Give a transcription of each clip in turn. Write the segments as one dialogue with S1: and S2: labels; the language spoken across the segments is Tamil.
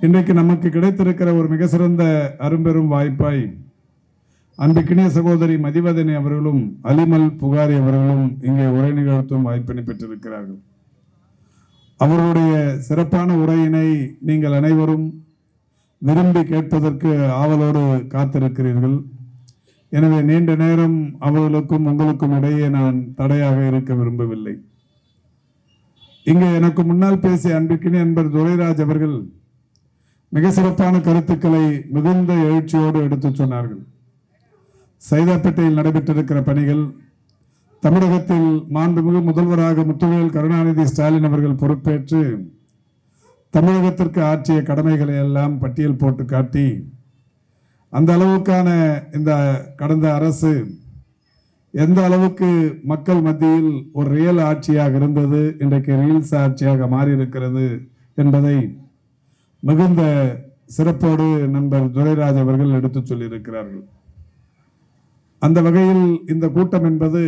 S1: இன்றைக்கு நமக்கு கிடைத்திருக்கிற ஒரு மிக சிறந்த அரும்பெரும் வாய்ப்பாய் அன்புக்கினிய சகோதரி மதிவதனி அவர்களும் அலிமல் புகாரி அவர்களும் இங்கே உரை நிகழ்த்தும் வாய்ப்பினை பெற்றிருக்கிறார்கள். அவர்களுடைய சிறப்பான உரையினை நீங்கள் அனைவரும் விரும்பி கேட்பதற்கு ஆவலோடு காத்திருக்கிறீர்கள். எனவே நீண்ட நேரம் அவர்களுக்கும் உங்களுக்கும் இடையே நான் தடையாக இருக்க விரும்பவில்லை. இங்கே எனக்கு முன்னால் பேசிய அன்பிற்கினிய அன்பர் துரைராஜ் அவர்கள் மிக சிறப்பான கருத்துக்களை மிகுந்த எழுச்சியோடு எடுத்து சொன்னார்கள். சைதாப்பேட்டையில் நடைபெற்றிருக்கிற பணிகள், தமிழகத்தில் மாண்புமிகு முதல்வராக முத்துவேல் கருணாநிதி ஸ்டாலின் அவர்கள் பொறுப்பேற்று தமிழகத்திற்கு ஆற்றிய கடமைகளை எல்லாம் பட்டியல் போட்டு காட்டி, அந்த அளவுக்கான இந்த கடந்த அரசு எந்த அளவுக்கு மக்கள் மத்தியில் ஒரு ரியல் ஆட்சியாக இருந்தது, இன்றைக்கு ரீல்ஸ் ஆட்சியாக மாறியிருக்கிறது என்பதை மிகுந்த சிறப்போடு நண்பர் துரைராஜ் அவர்கள் எடுத்து சொல்லியிருக்கிறார்கள். அந்த வகையில் இந்த கூட்டம் என்பது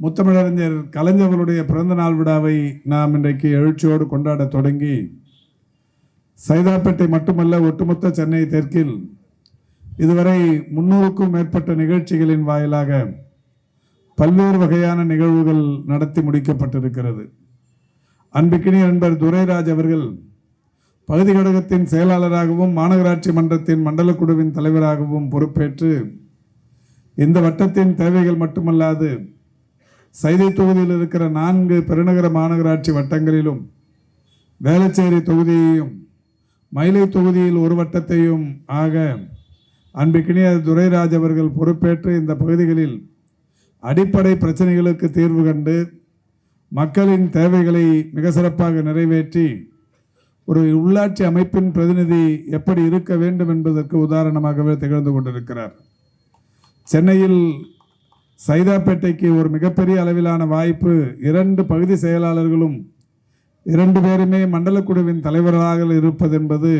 S1: முத்தமிழறிஞர் கலைஞர்களுடைய பிறந்த நாள் விழாவை நாம் இன்றைக்கு எழுச்சியோடு கொண்டாட தொடங்கி, சைதாப்பேட்டை மட்டுமல்ல ஒட்டுமொத்த சென்னை தெற்கில் இதுவரை 300க்கும் மேற்பட்ட நிகழ்ச்சிகளின் வாயிலாக பல்வேறு வகையான நிகழ்வுகள் நடத்தி முடிக்கப்பட்டிருக்கிறது. அன்புக்கினிய நண்பர் துரைராஜ் அவர்கள் பகுதி கழகத்தின் செயலாளராகவும் மாநகராட்சி மன்றத்தின் மண்டல குழுவின் தலைவராகவும் பொறுப்பேற்று இந்த வட்டத்தின் தேவைகள் மட்டுமல்லாது சைதை தொகுதியில் இருக்கிற 4 பெருநகர மாநகராட்சி வட்டங்களிலும் வேளச்சேரி தொகுதியையும் மயிலை தொகுதியில் ஒரு வட்டத்தையும் ஆக அன்புக்கினிய துரைராஜ் அவர்கள் பொறுப்பேற்று இந்த பகுதிகளில் அடிப்படை பிரச்சனைகளுக்கு தீர்வு கண்டு மக்களின் தேவைகளை மிக சிறப்பாக நிறைவேற்றி ஒரு உள்ளாட்சி அமைப்பின் பிரதிநிதி எப்படி இருக்க வேண்டும் என்பதற்கு உதாரணமாகவே திகழ்ந்து கொண்டிருக்கிறார். சென்னையில் சைதாப்பேட்டைக்கு ஒரு மிகப்பெரிய அளவிலான வாய்ப்பு. 2 பகுதி செயலாளர்களும் 2 பேருமே மண்டல குழுவின் தலைவர்களாக இருப்பது என்பது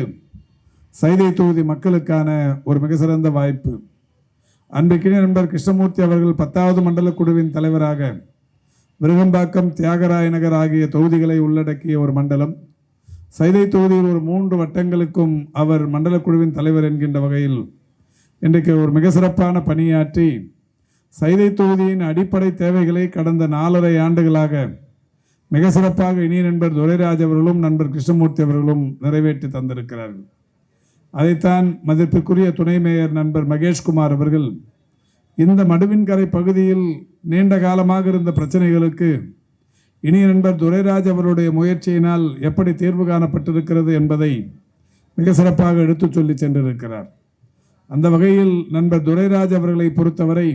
S1: சைதை தொகுதி மக்களுக்கான ஒரு மிக சிறந்த வாய்ப்பு. அன்றைக்கினிய நண்பர் கிருஷ்ணமூர்த்தி அவர்கள் 10வது மண்டல குழுவின் தலைவராக விருகம்பாக்கம், தியாகராய நகர் ஆகிய தொகுதிகளை உள்ளடக்கிய ஒரு மண்டலம். சைதை தொகுதியில் ஒரு 3 வட்டங்களுக்கும் அவர் மண்டல குழுவின் தலைவர் என்கின்ற வகையில் இன்றைக்கு ஒரு மிக சிறப்பான பணியாற்றி சைதை தொகுதியின் அடிப்படை தேவைகளை கடந்த 4.5 ஆண்டுகளாக மிக சிறப்பாக இனிய நண்பர் துரைராஜ் அவர்களும் நண்பர் கிருஷ்ணமூர்த்தி அவர்களும் நிறைவேற்றி தந்திருக்கிறார்கள். அதைத்தான் மதிப்பிற்குரிய துணை மேயர் நண்பர் மகேஷ்குமார் அவர்கள் இந்த மடுவின்கரை பகுதியில் நீண்ட காலமாக இருந்த பிரச்சனைகளுக்கு இனிய நண்பர் துரைராஜ் அவருடைய முயற்சியினால் எப்படி தீர்வு காணப்பட்டிருக்கிறது என்பதை மிக சிறப்பாக எடுத்து சொல்லி சென்றிருக்கிறார். அந்த வகையில் நண்பர் துரைராஜ் அவர்களை பொறுத்தவரை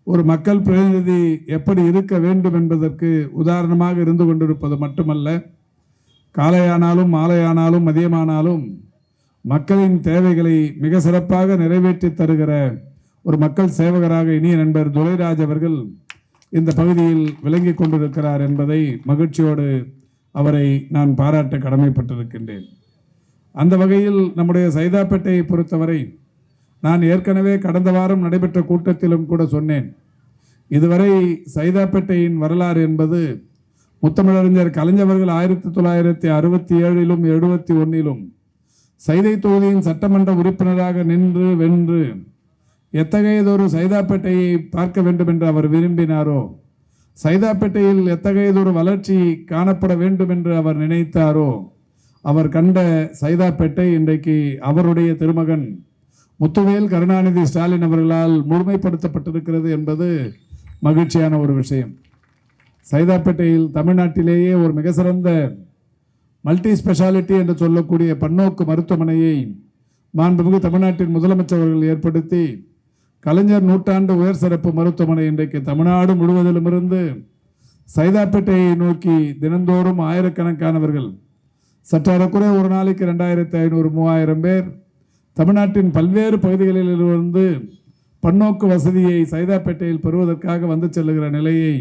S1: ஒரு மக்கள் பிரதிநிதி எப்படி இருக்க வேண்டும் என்பதற்கு உதாரணமாக இருந்து கொண்டிருப்பது மட்டுமல்ல, காலையானாலும் மாலையானாலும் மதியமானாலும் மக்களின் தேவைகளை மிக சிறப்பாக நிறைவேற்றி தருகிற ஒரு மக்கள் சேவகராக இனிய நண்பர் துரைராஜ் அவர்கள் இந்த பகுதியில் விளங்கி கொண்டிருக்கிறார் என்பதை மகிழ்ச்சியோடு அவரை நான் பாராட்ட கடமைப்பட்டிருக்கின்றேன். அந்த வகையில் நம்முடைய சைதாப்பேட்டையை பொறுத்தவரை நான் ஏற்கனவே கடந்த வாரம் நடைபெற்ற கூட்டத்திலும் கூட சொன்னேன். இதுவரை சைதாப்பேட்டையின் வரலாறு என்பது முத்தமிழறிஞர் கலைஞர்கள் 1967லும் 71லும் சைதை தொகுதியின் சட்டமன்ற உறுப்பினராக நின்று வென்று எத்தகையதொரு சைதாப்பேட்டையை பார்க்க வேண்டும் என்று அவர் விரும்பினாரோ, சைதாப்பேட்டையில் எத்தகையதொரு வளர்ச்சி காணப்பட வேண்டும் என்று அவர் நினைத்தாரோ, அவர் கண்ட சைதாப்பேட்டை இன்றைக்கு அவருடைய திருமகன் முத்துவேல் கருணாநிதி ஸ்டாலின் அவர்களால் முழுமைப்படுத்தப்பட்டிருக்கிறது என்பது மகிழ்ச்சியான ஒரு விஷயம். சைதாப்பேட்டையில் தமிழ்நாட்டிலேயே ஒரு மிக சிறந்த மல்டி ஸ்பெஷாலிட்டி என்று சொல்லக்கூடிய பன்னோக்கு மருத்துவமனையை மாண்புமிகு தமிழ்நாட்டின் முதலமைச்சர் அவர்கள் ஏற்படுத்தி கலைஞர் நூற்றாண்டு உயர் சிறப்பு மருத்துவமனை இன்றைக்கு தமிழ்நாடு முழுவதிலும் இருந்து சைதாப்பேட்டையை நோக்கி தினந்தோறும் ஆயிரக்கணக்கானவர்கள், சற்றாறக்குறை ஒரு நாளைக்கு 2500-3000 பேர் தமிழ்நாட்டின் பல்வேறு பகுதிகளில் இருந்து பன்னோக்கு வசதியை சைதாப்பேட்டையில் பெறுவதற்காக வந்து செல்லுகிற நிலையை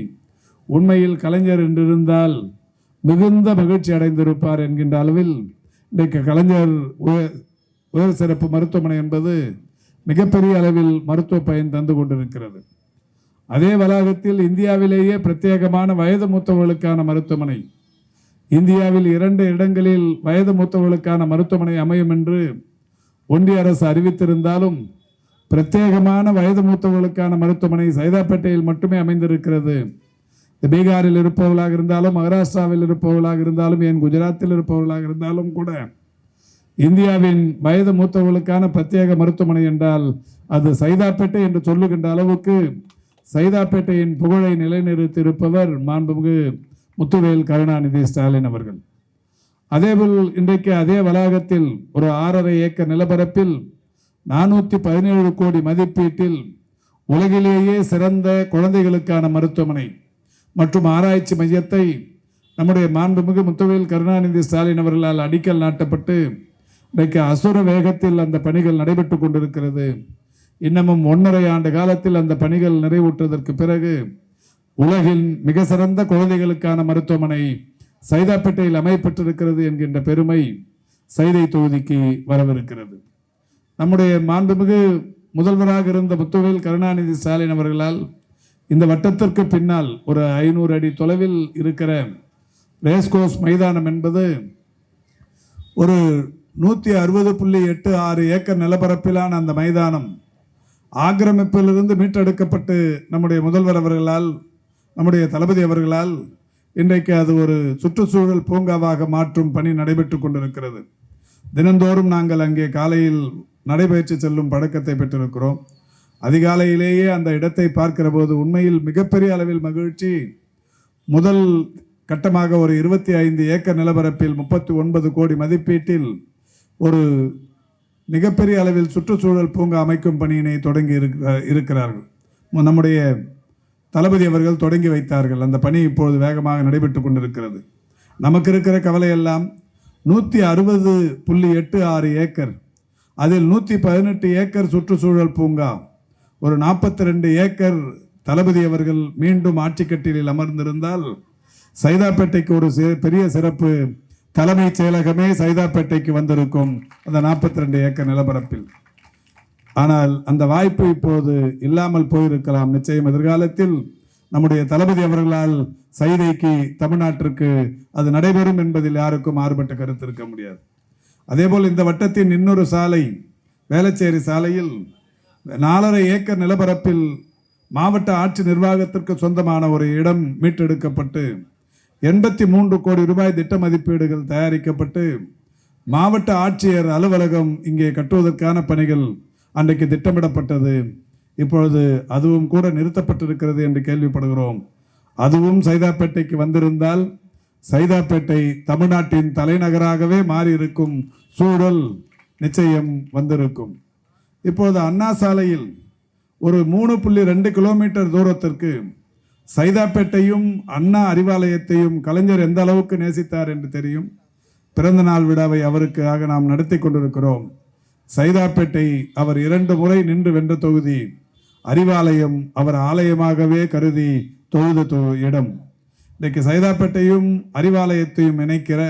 S1: உண்மையில் கலைஞர் என்றிருந்தால் மிகுந்த மகிழ்ச்சி அடைந்திருப்பார் என்கின்ற அளவில் இன்றைக்கு கலைஞர் உயர் சிறப்பு மருத்துவமனை என்பது மிகப்பெரிய அளவில் மருத்துவ பயன் தந்து கொண்டிருக்கிறது. அதே வளாகத்தில் இந்தியாவிலேயே பிரத்யேகமான வயது மூத்தவர்களுக்கான மருத்துவமனை, இந்தியாவில் 2 இடங்களில் வயது மூத்தவர்களுக்கான மருத்துவமனை அமையும் என்று ஒன்றிய அரசு அறிவித்திருந்தாலும் பிரத்யேகமான வயது மூத்தவர்களுக்கான மருத்துவமனை சைதாப்பேட்டையில் மட்டுமே அமைந்திருக்கிறது. பீகாரில் இருப்பவர்களாக இருந்தாலும், மகாராஷ்டிராவில் இருப்பவர்களாக இருந்தாலும், ஏன் குஜராத்தில் இருப்பவர்களாக இருந்தாலும் கூட இந்தியாவின் வயது மூத்தவர்களுக்கான பிரத்யேக மருத்துவமனை என்றால் அது சைதாப்பேட்டை என்று சொல்லுகின்ற அளவுக்கு சைதாப்பேட்டையின் புகழை நிலைநிறுத்தியிருப்பவர் மாண்புமிகு முத்துவேல் கருணாநிதி ஸ்டாலின் அவர்கள். அதேபோல் இன்றைக்கு அதே வளாகத்தில் ஒரு 6.5 ஏக்கர் நிலப்பரப்பில் 417 கோடி மதிப்பீட்டில் உலகிலேயே சிறந்த குழந்தைகளுக்கான மருத்துவமனை மற்றும் ஆராய்ச்சி மையத்தை நம்முடைய மாண்புமிகு முத்துவேல் கருணாநிதி ஸ்டாலின் அவர்களால் அடிக்கல் நாட்டப்பட்டு இன்றைக்கு அசுர வேகத்தில் அந்த பணிகள் நடைபெற்று கொண்டிருக்கிறது. இன்னமும் 1.5 ஆண்டு காலத்தில் அந்த பணிகள் நிறைவுற்றதற்கு பிறகு உலகின் மிக சிறந்த குழந்தைகளுக்கான மருத்துவமனை சைதாப்பேட்டையில் அமையப்பட்டிருக்கிறது என்கின்ற பெருமை சைதை தொகுதிக்கு வரவிருக்கிறது. நம்முடைய மாண்புமிகு முதல்வராக இருந்த முத்துவேல் கருணாநிதி ஸ்டாலின் அவர்களால் இந்த வட்டத்திற்கு பின்னால் ஒரு 500 அடி தொலைவில் இருக்கிற ரேஸ்கோர்ஸ் மைதானம் என்பது ஒரு 160.86 ஏக்கர் நிலப்பரப்பிலான அந்த மைதானம் ஆக்கிரமிப்பிலிருந்து மீட்டெடுக்கப்பட்டு நம்முடைய முதல்வர் அவர்களால், நம்முடைய தளபதி அவர்களால் இன்றைக்கு அது ஒரு சுற்றுச்சூழல் பூங்காவாக மாற்றும் பணி நடைபெற்று கொண்டிருக்கிறது. தினந்தோறும் நாங்கள் அங்கே காலையில் நடைபயிற்சி செல்லும் பழக்கத்தை பெற்றிருக்கிறோம். அதிகாலையிலேயே அந்த இடத்தை பார்க்கிற போது உண்மையில் மிகப்பெரிய அளவில் மகிழ்ச்சி. முதல் கட்டமாக ஒரு 25 ஏக்கர் நிலப்பரப்பில் 39 கோடி மதிப்பீட்டில் ஒரு மிகப்பெரிய அளவில் சுற்றுச்சூழல் பூங்கா அமைக்கும் பணியினை தொடங்கி இருக்கிறார்கள். நம்முடைய தளபதி அவர்கள் தொடங்கி வைத்தார்கள். அந்த பணி இப்பொழுது வேகமாக நடைபெற்று கொண்டிருக்கிறது. நமக்கு இருக்கிற கவலையெல்லாம் 160.86 ஏக்கர், அதில் 118 ஏக்கர் சுற்றுச்சூழல் பூங்கா, ஒரு 42 ஏக்கர் தளபதி அவர்கள் மீண்டும் ஆட்சி கட்டிலில் அமர்ந்திருந்தால் சைதாப்பேட்டைக்கு ஒரு பெரிய சிறப்பு. தலைமைச் செயலகமே சைதாப்பேட்டைக்கு வந்திருக்கும் அந்த 42 ஏக்கர் நிலப்பரப்பில். ஆனால் அந்த வாய்ப்பு இப்போது இல்லாமல் போயிருக்கலாம். நிச்சயம் எதிர்காலத்தில் நம்முடைய தளபதி அவர்களால் சைதைக்கு, தமிழ்நாட்டிற்கு அது நடைபெறும் என்பதில் யாருக்கும் மாறுபட்ட கருத்து இருக்க முடியாது. அதேபோல் இந்த வட்டத்தின் இன்னொரு சாலை, வேளச்சேரி சாலையில் 4.5 ஏக்கர் நிலப்பரப்பில் மாவட்ட ஆட்சி நிர்வாகத்திற்கு சொந்தமான ஒரு இடம் மீட்டெடுக்கப்பட்டு 83 கோடி ரூபாய் திட்ட மதிப்பீடுகள் தயாரிக்கப்பட்டு மாவட்ட ஆட்சியர் அலுவலகம் இங்கே கட்டுவதற்கான பணிகள் அன்றைக்கு திட்டமிடப்பட்டது. இப்பொழுது அதுவும் கூட நிறுத்தப்பட்டிருக்கிறது என்று கேள்விப்படுகிறோம். அதுவும் சைதாப்பேட்டைக்கு வந்திருந்தால் சைதாப்பேட்டை தமிழ்நாட்டின் தலைநகராகவே மாறியிருக்கும் சூழல் நிச்சயம் வந்திருக்கும். இப்பொழுது அண்ணா சாலையில் ஒரு 3.2 கிலோமீட்டர் தூரத்திற்கு சைதாப்பேட்டையும் அண்ணா அறிவாலயத்தையும் கலைஞர் எந்த அளவுக்கு நேசித்தார் என்று தெரியும். பிறந்த நாள் விழாவை அவருக்காக நாம் நடத்தி கொண்டிருக்கிறோம். சைதாப்பேட்டை அவர் 2 முறை நின்று வென்ற தொகுதி. அறிவாலயம் அவர் ஆலயமாகவே கருதி தொழுத இடம். இன்றைக்கு சைதாப்பேட்டையும் அறிவாலயத்தையும் இணைக்கிற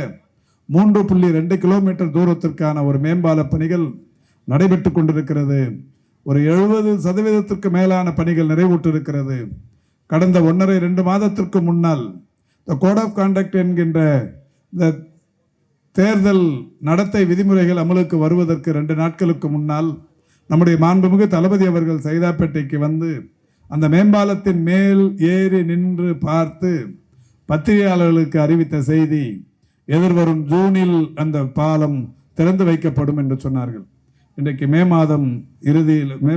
S1: 3.2 கிலோமீட்டர் தூரத்திற்கான ஒரு மேம்பால பணிகள் நடைபெற்று கொண்டிருக்கிறது. ஒரு 70% மேலான பணிகள் நிறைவுற்றிருக்கிறது. கடந்த 1.5-2 மாதத்திற்கு முன்னால் த கோட் ஆஃப் கான்டக்ட் என்கின்ற இந்த தேர்தல் நடத்தை விதிமுறைகள் அமலுக்கு வருவதற்கு 2 நாட்களுக்கு முன்னால் நம்முடைய மாண்புமிகு தளபதி அவர்கள் சைதாப்பேட்டைக்கு வந்து அந்த மேம்பாலத்தின் மேல் ஏறி நின்று பார்த்து பத்திரிகையாளர்களுக்கு அறிவித்த செய்தி, எதிர்வரும் ஜூனில் அந்த பாலம் திறந்து வைக்கப்படும் என்று சொன்னார்கள். இன்றைக்கு மே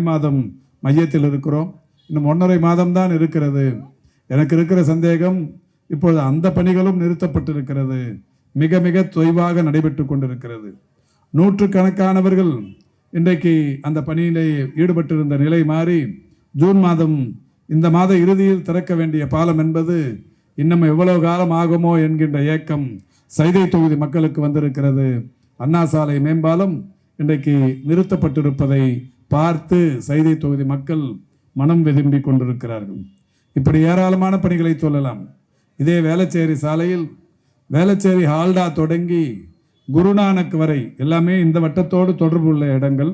S1: மாதம் மையத்தில் இருக்கிறோம். இன்னும் 1.5 மாதம் தான் இருக்கிறது. எனக்கு இருக்கிற சந்தேகம், இப்பொழுது அந்த பணிகளும் நிறுத்தப்பட்டிருக்கிறது. மிக மிக தொய்வாக நடைபெற்று கொண்டிருக்கிறது. நூற்றுக்கணக்கானவர்கள் இன்றைக்கு அந்த பணியிலே ஈடுபட்டிருந்த நிலை மாறி ஜூன் மாதம், இந்த மாத இறுதியில் திறக்க வேண்டிய பாலம் என்பது இன்னும் எவ்வளவு காலம் ஆகுமோ என்கின்ற ஏக்கம் சைதை தொகுதி மக்களுக்கு வந்திருக்கிறது. அண்ணா சாலை மேம்பாலம் இன்றைக்கு நிறுத்தப்பட்டிருப்பதை பார்த்து சைதை தொகுதி மக்கள் மனம் வெதும்பி கொண்டிருக்கிறார்கள். இப்படி ஏராளமான பணிகளை சொல்லலாம். இதே வேளச்சேரி சாலையில் வேளச்சேரி ஹால்டா தொடங்கி குருநானக் வரை எல்லாமே இந்த வட்டத்தோடு தொடர்புள்ள இடங்கள்.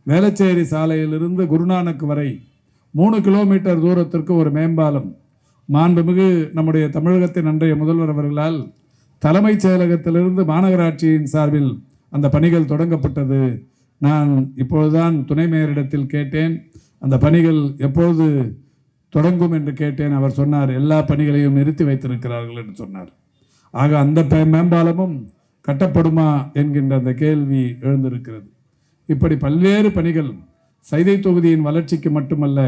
S1: வேளச்சேரி சாலையிலிருந்து குருநானக் வரை 3 கிலோமீட்டர் தூரத்திற்கு ஒரு மேம்பாலம் மாண்புமிகு நம்முடைய தமிழகத்தின் அன்றைய முதல்வர் அவர்களால் தலைமைச் செயலகத்திலிருந்து மாநகராட்சியின் சார்பில் அந்த பணிகள் தொடங்கப்பட்டது. நான் இப்பொழுதுதான் துணை மேயரிடத்தில் கேட்டேன், அந்த பணிகள் எப்பொழுது தொடங்கும் என்று கேட்டேன். அவர் சொன்னார், எல்லா பணிகளையும் நிறுத்தி வைத்திருக்கிறார்கள் என்று சொன்னார். ஆக அந்த மேம்பாலமும் கட்டப்படுமா என்கின்ற அந்த கேள்வி எழுந்திருக்கிறது. இப்படி பல்வேறு பணிகள் சைதை தொகுதியின் வளர்ச்சிக்கு மட்டுமல்ல,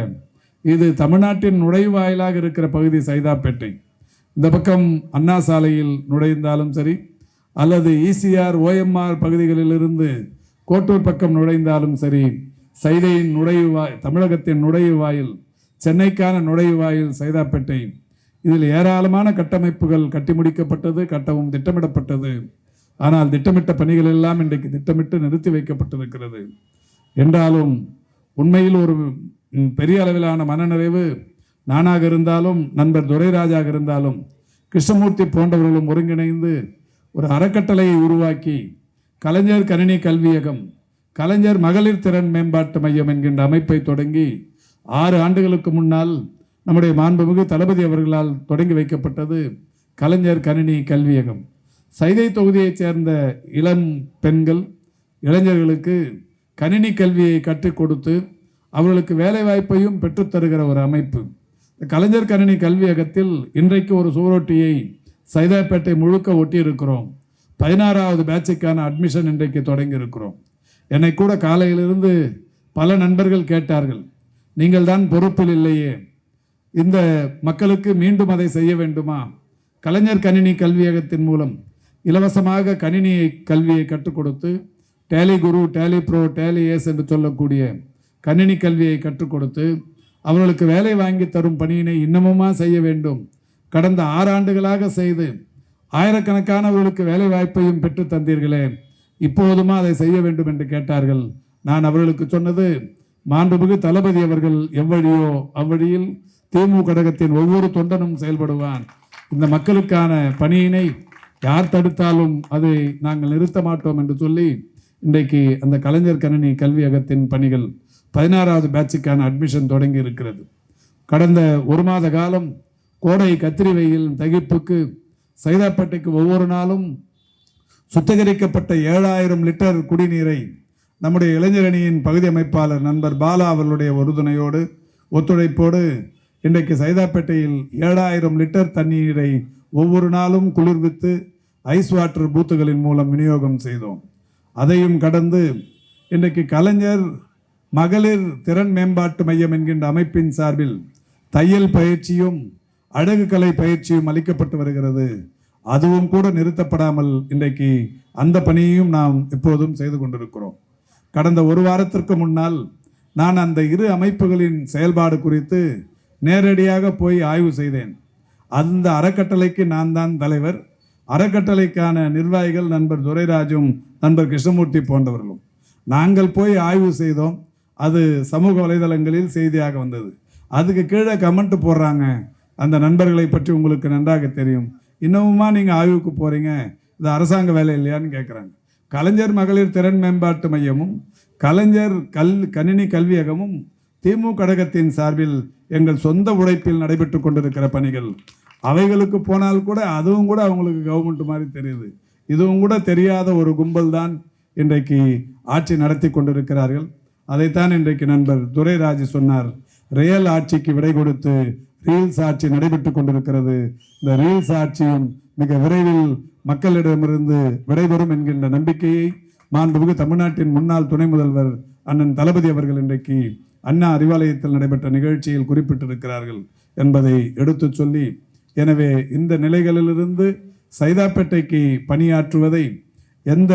S1: இது தமிழ்நாட்டின் நுழைவாயிலாக இருக்கிற பகுதி சைதாப்பேட்டை. இந்த பக்கம் அண்ணா சாலையில் நுழைந்தாலும் சரி, அல்லது ஈசிஆர் OMR பகுதிகளிலிருந்து கோட்டூர் பக்கம் நுழைந்தாலும் சரி, சைதையின் தமிழகத்தின் நுழைவாயில், சென்னைக்கான நுழைவாயில் சைதாப்பேட்டை. இதில் ஏராளமான கட்டமைப்புகள் கட்டி முடிக்கப்பட்டது, கட்டவும் திட்டமிடப்பட்டது. ஆனால் திட்டமிட்ட பணிகள் எல்லாம் இன்றைக்கு திட்டமிட்டு நிறுத்தி வைக்கப்பட்டிருக்கிறது. என்றாலும் உண்மையில் ஒரு பெரிய அளவிலான மனநிறைவு நானாக இருந்தாலும், நண்பர் துரைராஜாக இருந்தாலும், கிருஷ்ணமூர்த்தி போன்றவர்களும் ஒருங்கிணைந்து ஒரு அறக்கட்டளையை உருவாக்கி கலைஞர் கணினி கல்வியகம், கலைஞர் மகளிர் திறன் மேம்பாட்டு மையம் என்கின்ற அமைப்பை தொடங்கி 6 ஆண்டுகளுக்கு முன்னால் நம்முடைய மாண்புமிகு தளபதி அவர்களால் தொடங்கி வைக்கப்பட்டது கலைஞர் கணினி கல்வியகம். சைதை தொகுதியைச் சேர்ந்த இளம் பெண்கள், இளைஞர்களுக்கு கணினி கல்வியை கற்றுக் கொடுத்து அவர்களுக்கு வேலை வாய்ப்பையும் பெற்றுத்தருகிற ஒரு அமைப்பு. கலைஞர் கணினி கல்வியகத்தில் இன்றைக்கு ஒரு சுவரொட்டியை சைதாப்பேட்டை முழுக்க ஒட்டி இருக்கிறோம். 16வது பேட்சுக்கான அட்மிஷன் இன்றைக்கு தொடங்கி இருக்கிறோம். என்னை கூட காலையிலிருந்து பல நண்பர்கள் கேட்டார்கள், நீங்கள் தான் பொறுப்பில் இல்லையே, இந்த மக்களுக்கு மீண்டும் அதை செய்ய வேண்டுமா? கலைஞர் கணினி கல்வியகத்தின் மூலம் இலவசமாக கணினியை கல்வியை கற்றுக் கொடுத்து டேலி குரு, டேலி ப்ரோ, டேலி ஏஸ் என்று சொல்லக்கூடிய கணினி கல்வியை கற்றுக் கொடுத்து அவர்களுக்கு வேலை வாங்கி தரும் பணியினை இன்னமுமா செய்ய வேண்டும். கடந்த 6 ஆண்டுகளாக செய்து ஆயிரக்கணக்கானவர்களுக்கு வேலை வாய்ப்பையும் பெற்று தந்தீர்களே, இப்போதுமா அதை செய்ய வேண்டும் என்று கேட்டார்கள். நான் அவர்களுக்கு சொன்னது, மாண்புமிகு தளபதி அவர்கள் எவ்வழியோ அவ்வழியில் திமுக கழகத்தின் ஒவ்வொரு தொண்டனும் செயல்படுவான். இந்த மக்களுக்கான பணியினை யார் தடுத்தாலும் அதை நாங்கள் நிறுத்த மாட்டோம் என்று சொல்லி இன்றைக்கு அந்த கலைஞர் கணினி கல்வியகத்தின் பணிகள் 16வது பேட்சுக்கான அட்மிஷன் தொடங்கி இருக்கிறது. கடந்த 1 மாத காலம் கோடை கத்திரி வெயில் தகிப்புக்கு சைதாப்பேட்டைக்கு ஒவ்வொரு நாளும் சுத்திகரிக்கப்பட்ட 7000 லிட்டர் குடிநீரை நம்முடைய இளைஞரணியின் பகுதி அமைப்பாளர் நண்பர் பாலா அவர்களுடைய உறுதுணையோடு ஒத்துழைப்போடு இன்றைக்கு சைதாப்பேட்டையில் 7000 லிட்டர் தண்ணீரை ஒவ்வொரு நாளும் குளிர்வித்து ஐஸ் வாட்டர் பூத்துகளின் மூலம் விநியோகம் செய்தோம். அதையும் கடந்து இன்றைக்கு கலைஞர் மகளிர் திறன் மேம்பாட்டு மையம் என்கின்ற அமைப்பின் சார்பில் தையல் பயிற்சியும் அழகு கலை பயிற்சியும் அளிக்கப்பட்டு வருகிறது. அதுவும் கூட நிறுத்தப்படாமல் இன்றைக்கு அந்த பணியையும் நாம் இப்போதும் செய்து கொண்டிருக்கிறோம். கடந்த 1 வாரத்திற்கு முன்னால் நான் அந்த 2 அமைப்புகளின் செயல்பாடு குறித்து நேரடியாக போய் ஆய்வு செய்தேன். அந்த அறக்கட்டளைக்கு நான் தான் தலைவர். அறக்கட்டளைக்கான நிர்வாகிகள் நண்பர் துரைராஜும் நண்பர் கிருஷ்ணமூர்த்தி போன்றவர்களும். நாங்கள் போய் ஆய்வு செய்தோம். அது சமூக வலைதளங்களில் செய்தியாக வந்தது. அதுக்கு கீழே கமெண்ட் போடுறாங்க, அந்த நண்பர்களை பற்றி உங்களுக்கு நன்றாக தெரியும், இன்னமுமா நீங்கள் ஆய்வுக்கு போகிறீங்க, இது அரசாங்க வேலை இல்லையான்னு கேட்குறாங்க. கலைஞர் மகளிர் திறன் மேம்பாட்டு மையமும் கலைஞர் கணினி கல்வியகமும் திமுக கழகத்தின் சார்பில் எங்கள் சொந்த உழைப்பில் நடைபெற்று கொண்டிருக்கிற பணிகள். அவைகளுக்கு போனால் கூட அதுவும் கூட அவங்களுக்கு கவர்மெண்ட் மாதிரி தெரியுது. இதுவும் கூட தெரியாத ஒரு கும்பல் தான் இன்றைக்கு ஆட்சி நடத்தி கொண்டிருக்கிறார்கள். அதைத்தான் இன்றைக்கு நண்பர் துரைராஜ் சொன்னார், ரியல் ஆட்சிக்கு விடை கொடுத்து ரீல்ஸ் ஆட்சி நடைபெற்று கொண்டிருக்கிறது. இந்த ரீல்ஸ் ஆட்சியும் மிக விரைவில் மக்களிடமிருந்து விடைபெறும் என்கின்ற நம்பிக்கையை மாண்புமிகு தமிழ்நாட்டின் முன்னாள் துணை முதல்வர் அண்ணன் தளபதி அவர்கள் இன்றைக்கு அண்ணா அறிவாலயத்தில் நடைபெற்ற நிகழ்ச்சியில் குறிப்பிட்டிருக்கிறார்கள் என்பதை எடுத்து சொல்லி, எனவே இந்த நிலைகளிலிருந்து சைதாப்பேட்டைக்கு பணியாற்றுவதை எந்த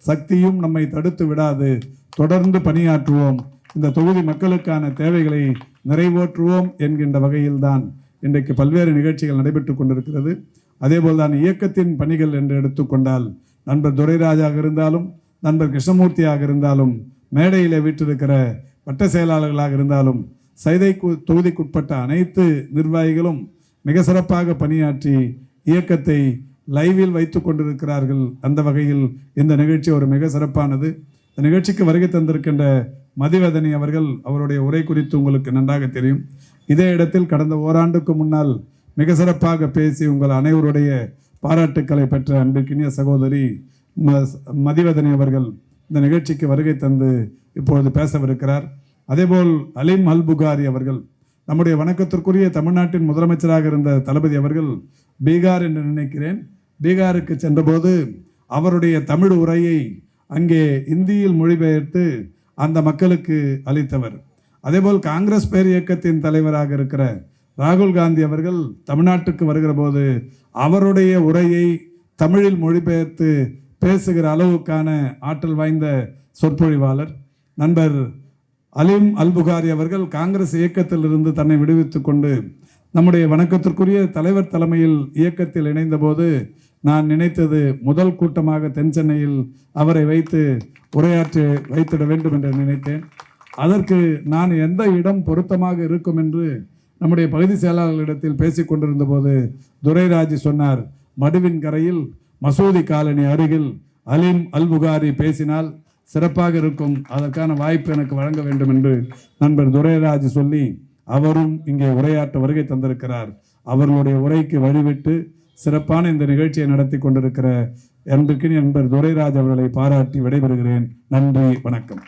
S1: சக்தியும் நம்மை தடுத்து விடாது. தொடர்ந்து பணியாற்றுவோம், இந்த தொகுதி மக்களுக்கான தேவைகளை நிறைவேற்றுவோம் என்கின்ற வகையில்தான் இன்றைக்கு பல்வேறு நிகழ்ச்சிகள் நடைபெற்று கொண்டிருக்கிறது. அதேபோல் தான் இயக்கத்தின் பணிகள் என்று எடுத்துக்கொண்டால் நண்பர் துரைராஜாக இருந்தாலும் நண்பர் கிருஷ்ணமூர்த்தியாக இருந்தாலும் மேடையில் வீற்றிருக்கிற வட்ட செயலாளர்களாக இருந்தாலும் சைதை தொகுதிக்குட்பட்ட அனைத்து நிர்வாகிகளும் மிக சிறப்பாக பணியாற்றி இயக்கத்தை லைவில் வைத்து கொண்டிருக்கிறார்கள். அந்த வகையில் இந்த நிகழ்ச்சி ஒரு மிக சிறப்பானது. இந்த நிகழ்ச்சிக்கு வருகை தந்திருக்கின்ற மதிவதனி அவர்கள், அவருடைய உரை குறித்து உங்களுக்கு நன்றாக தெரியும். இதே இடத்தில் கடந்த ஓராண்டுக்கு முன்னால் மிக சிறப்பாக பேசி உங்கள் அனைவருடைய பாராட்டுக்களை பெற்ற அன்பிற்கினிய சகோதரி மதிவதனி அவர்கள் இந்த நிகழ்ச்சிக்கு வருகை தந்து இப்பொழுது பேசவிருக்கிறார். அதேபோல் அலீம் அல் புகாரி அவர்கள், நம்முடைய வணக்கத்திற்குரிய தமிழ்நாட்டின் முதலமைச்சராக இருந்த தளபதி அவர்கள் பீகார் என்று நினைக்கிறேன், பீகாருக்கு சென்றபோது அவருடைய தமிழ் உரையை அங்கே இந்தியில் மொழிபெயர்த்து அந்த மக்களுக்கு அளித்தவர். அதேபோல் காங்கிரஸ் பேர் இயக்கத்தின் தலைவராக இருக்கிற ராகுல் காந்தி அவர்கள் தமிழ்நாட்டுக்கு வருகிற போது அவருடைய உரையை தமிழில் மொழிபெயர்த்து பேசுகிற அளவுக்கான ஆற்றல் வாய்ந்த சொற்பொழிவாளர். நண்பர் அலீம் அல் புகாரி அவர்கள் காங்கிரஸ் இயக்கத்தில் இருந்து தன்னை விடுவித்துக் கொண்டு நம்முடைய வணக்கத்திற்குரிய தலைவர் தலைமையில் இயக்கத்தில் இணைந்த போது நான் நினைத்தது முதல் கூட்டமாக தென் சென்னையில் அவரை வைத்து உரையாற்றி வைத்திட வேண்டும் என்று நினைத்தேன். அதற்கு நான் எந்த இடம் பொருத்தமாக இருக்கும் என்று நம்முடைய பகுதி செயலாளர்களிடத்தில் பேசிக் கொண்டிருந்த போது துரைராஜ் சொன்னார், மடுவின் கரையில் மசூதி காலனி அருகில் அலீம் அல் புகாரி பேசினால் சிறப்பாக இருக்கும், அதற்கான வாய்ப்பு எனக்கு வழங்க வேண்டும் என்று நண்பர் துரைராஜ் சொல்லி அவரும் இங்கே உரையாற்ற வருகை தந்திருக்கிறார். அவர்களுடைய உரைக்கு வழிவிட்டு சிறப்பான இந்த நிகழ்ச்சியை நடத்தி கொண்டிருக்கிற அன்பிற்கினிய நண்பர் துரைராஜ் அவர்களை பாராட்டி விடைபெறுகிறேன். நன்றி, வணக்கம்.